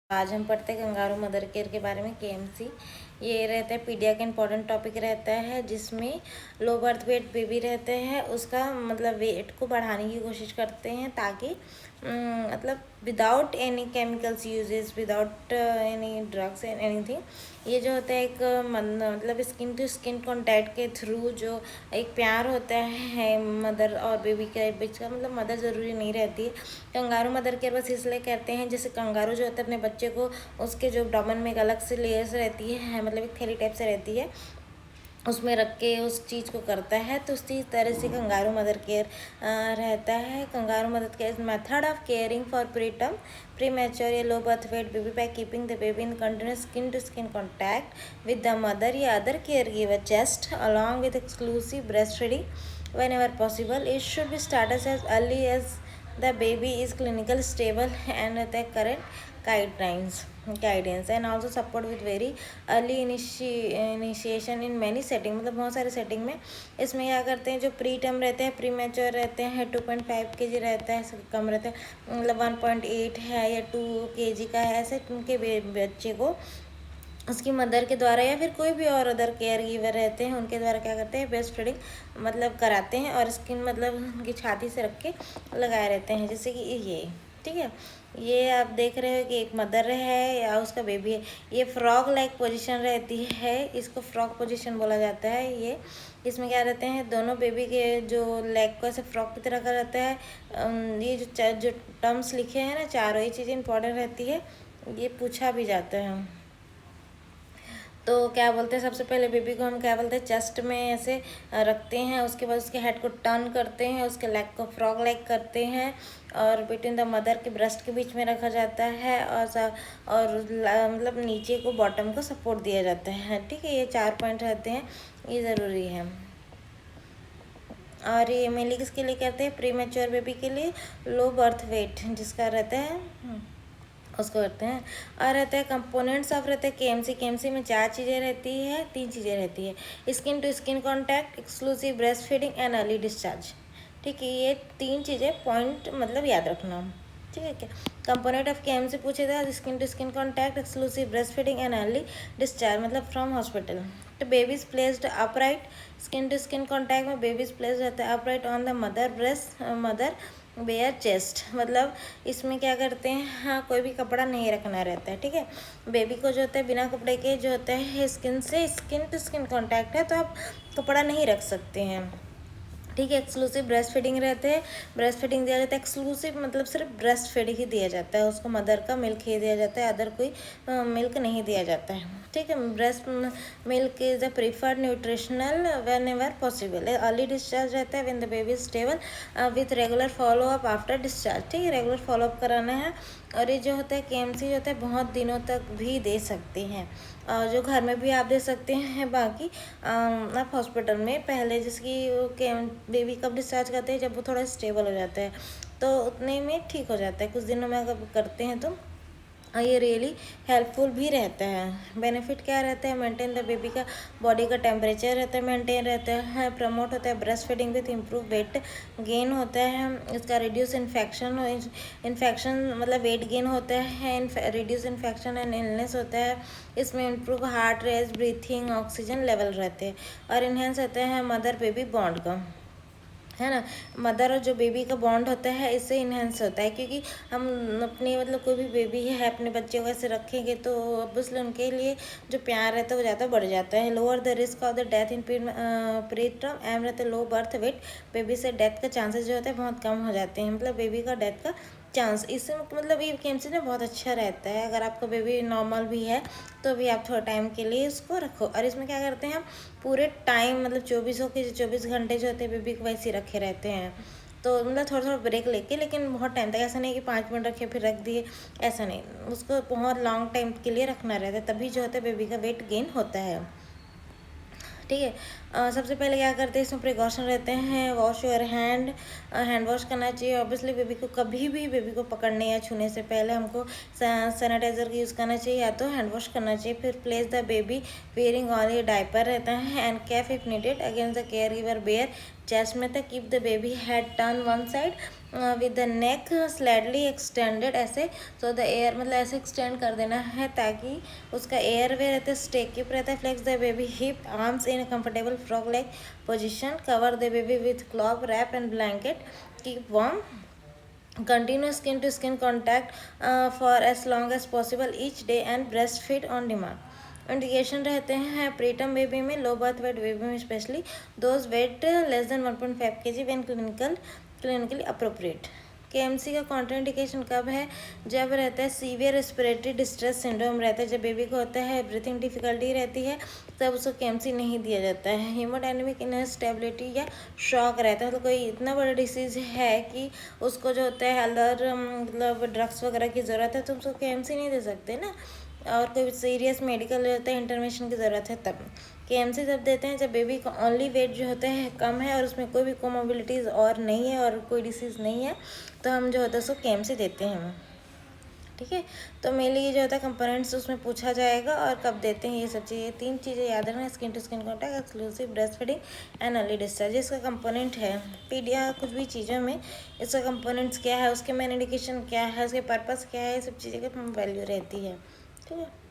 आज हम पढ़ते हैं कंगारू मदर केयर के बारे में केएमसी। ये रहता है पीडिया का इम्पोर्टेंट टॉपिक रहता है, जिसमें लो बर्थ वेट बेबी रहते हैं उसका मतलब वेट को बढ़ाने की कोशिश करते हैं, ताकि मतलब without any chemicals uses, without any drugs and anything. ये जो होता है एक मतलब स्किन टू स्किन कॉन्टैक्ट के थ्रू जो एक प्यार होता है मदर और बेबी के बीच का, मतलब मदर ज़रूरी नहीं रहती है। कंगारू मदर केयर बस इसलिए कहते हैं, जैसे कंगारू जो होता है अपने बच्चे को उसके जो डोमेन में एक अलग से लेयर्स रहती है, मतलब एक थैली टाइप से रहती है, उसमें रख के उस चीज़ को करता है, तो उसी तरह से कंगारू मदर केयर रहता है। Kangaroo mother care method of caring for preterm premature या low birth weight baby by keeping the baby in continuous skin to skin contact with the mother या other care giver just along with exclusive breast feeding whenever possible. It should be started as early as the baby is clinical stable and the current guidance and also support with very early initiation in many setting, मतलब बहुत सारे setting में इसमें क्या करते हैं, जो pre term रहते हैं प्री मैच्योर रहते हैं 2.5 kg रहता है, कम रहता है मतलब 1.8 है या 2 kg का है, ऐसे उनके बच्चे को उसकी मदर के द्वारा या फिर कोई भी और अदर केयर गिवर रहते हैं उनके द्वारा क्या करते हैं, ब्रेस्ट फीडिंग मतलब कराते हैं और स्किन मतलब उनकी छाती से रख के लगाए रहते हैं, जैसे कि ये ठीक है। ये आप देख रहे हो कि एक मदर है या उसका बेबी है। ये फ्रॉग लाइक पोजीशन रहती है, इसको फ्रॉग पोजीशन बोला जाता है। ये इसमें क्या रहते हैं, दोनों बेबी के जो लेग को ऐसे फ्रॉग की तरह का रहता है। ये जो टर्म्स लिखे हैं ना चारों, ये चीज़ें इंपॉर्टेंट रहती है, ये पूछा भी जाता है। तो क्या बोलते हैं, सबसे पहले बेबी को हम क्या बोलते हैं, चेस्ट में ऐसे रखते हैं, उसके बाद उसके हेड को टर्न करते हैं, उसके लेग को फ्रॉग लेग करते हैं और बिटवीन द मदर के ब्रेस्ट के बीच में रखा जाता है और मतलब नीचे को बॉटम को सपोर्ट दिया जाता है। ठीक है, ये 4 पॉइंट रहते हैं, ये ज़रूरी है। और ये मेनली किसके लिए कहते हैं, प्री मैच्योर बेबी के लिए, लो बर्थ वेट जिसका रहता है उसको करते हैं। और रहता है कंपोनेंट्स ऑफ रहते हैं केएमसी में 4 चीज़ें रहती है, 3 चीज़ें रहती है, skin to skin contact, exclusive breast feeding and early discharge. ठीक है, ये 3 चीज़ें पॉइंट मतलब याद रखना। ठीक है, क्या कंपोनेंट ऑफ केएमसी पूछे था, skin to skin contact, exclusive breast feeding and early discharge मतलब फ्रॉम हॉस्पिटल। तो baby's placed upright, skin to skin contact में बेबीज प्लेस्ड रहता है upright on the mother breast, mother bare chest, मतलब इसमें क्या करते हैं, हाँ कोई भी कपड़ा नहीं रखना रहता है। ठीक है, बेबी को जो होता है बिना कपड़े के जो होता है स्किन से स्किन टू स्किन कांटेक्ट है, तो आप कपड़ा नहीं रख सकते हैं। ठीक है, एक्सक्लूसिव ब्रेस्ट फीडिंग रहते हैं, ब्रेस्ट फीडिंग दिया जाता है, एक्सक्लूसिव मतलब सिर्फ ब्रेस्ट फीडिंग ही दिया जाता है, उसको मदर का मिल्क ही दिया जाता है, अदर कोई मिल्क नहीं दिया जाता है। ठीक है, breast milk is the preferred nutritional when ever possible. Early discharge रहता है when the baby is stable with regular follow up after discharge. ठीक है, रेगुलर फॉलोअप कराना है। और ये जो होता है केएमसी जो होता है बहुत दिनों तक भी दे सकते हैं, और जो घर में भी आप दे सकते हैं। बाकी आप हॉस्पिटल में पहले जिसकी बेबी कब डिस्चार्ज करते हैं, जब वो थोड़ा स्टेबल हो जाता है, तो उतने में ठीक हो जाता है, कुछ दिनों में अगर करते हैं तो ये रियली हेल्पफुल भी रहता है। बेनिफिट क्या रहता है, मेंटेन द बेबी का बॉडी का टेम्परेचर रहता है, मेंटेन रहता है, प्रमोट होता है breast feeding with improve weight gain होता है, इसका रिड्यूस इन्फेक्शन मतलब वेट गेन होता है, रिड्यूस इन्फेक्शन एंड इलनेस होता है, इसमें improve heart rate, breathing, oxygen level रहते हैं, और इन्हेंस होता है मदर बेबी बॉन्ड का, है ना। मदर और जो बेबी का बॉन्ड होता है इससे इन्हेंस होता है, क्योंकि हम अपनी मतलब कोई भी बेबी है अपने बच्चे को ऐसे रखेंगे तो ऑब्वियसली उनके लिए जो प्यार रहता है वो ज़्यादा बढ़ जाता है। Lower the risk of the death in preterm and रहते लो बर्थ वेट, बेबी से डेथ का चांसेस जो होता है बहुत कम हो जाते हैं, मतलब बेबी का डेथ का चांस इससे मतलब ये केएमसी ना बहुत अच्छा रहता है। अगर आपका बेबी नॉर्मल भी है तो भी आप थोड़ा टाइम के लिए उसको रखो। और इसमें क्या करते हैं हम पूरे टाइम मतलब 24 घंटे जो होते हैं बेबी को वैसे ही रखे रहते हैं, तो मतलब थोड़ा थोड़ा ब्रेक लेके, लेकिन बहुत टाइम तक ऐसा नहीं कि 5 मिनट रखे फिर रख दिए, ऐसा नहीं, उसको बहुत लॉन्ग टाइम के लिए रखना रहता है, तभी जो होता है बेबी का वेट गेन होता है। ठीक है, सबसे पहले क्या करते हैं, इसमें प्रिकॉशन रहते हैं, वॉश योर हैंड वॉश करना चाहिए। ऑब्वियसली बेबी को कभी भी बेबी को पकड़ने या छूने से पहले हमको सैनिटाइजर का यूज़ करना चाहिए या तो हैंड वॉश करना चाहिए। फिर place the baby wearing all ये डायपर रहता है and cap if needed against the caregiver bare chest में तक keep the baby head turn one side with the neck slightly extended, ऐसे सो द एयर, मतलब ऐसे extend कर देना है ताकि उसका एयर वे रहता है, स्टेकिप रहता है। Flex the baby hip arms in comfortable frog like position, cover the baby with cloth wrap and blanket, keep warm, continue skin to skin contact for as long as possible each day and breastfeed on demand। Indication रहते हैं preterm baby में, लो birth weight baby में specially, those weight less than 1.5 kg when clinically appropriate. KMC का contraindication कब है? जब रहता है सीवियर रेस्पिरेटरी डिस्ट्रेस सिंड्रोम रहता है, जब बेबी को होता है ब्रीथिंग डिफिकल्टी रहती है, तब उसको केएमसी नहीं दिया जाता है। हीमोडायनेमिक इनस्टेबिलिटी या शॉक रहता है, मतलब कोई इतना बड़ा डिसीज है कि उसको जो होता है अदर मतलब ड्रग्स वगैरह की ज़रूरत है, तो उसको केएमसी नहीं दे सकते ना, और कोई सीरियस मेडिकल होता है, इंटरवेंशन की ज़रूरत है, तब केएमसी तब देते हैं जब बेबी का ओनली वेट जो होता है कम है और उसमें कोई भी कोमोबिलिटीज़ और नहीं है और कोई डिसीज़ नहीं है, तो हम जो होता है उसको केएमसी देते हैं। ठीक है, तो मेनली ये जो होता है कंपोनेंट्स उसमें पूछा जाएगा और कब देते हैं, ये सब चीज़ें 3 चीज़ें याद रखना, skin to skin contact, exclusive breast feeding and early discharge. इसका कंपोनेंट है पीडिया कुछ भी चीज़ों में, इसका कंपोनेंट्स क्या है, उसके मेन इंडिकेशन क्या है, उसके पर्पस क्या है, ये सब चीज़ें की वैल्यू रहती है। ठीक है।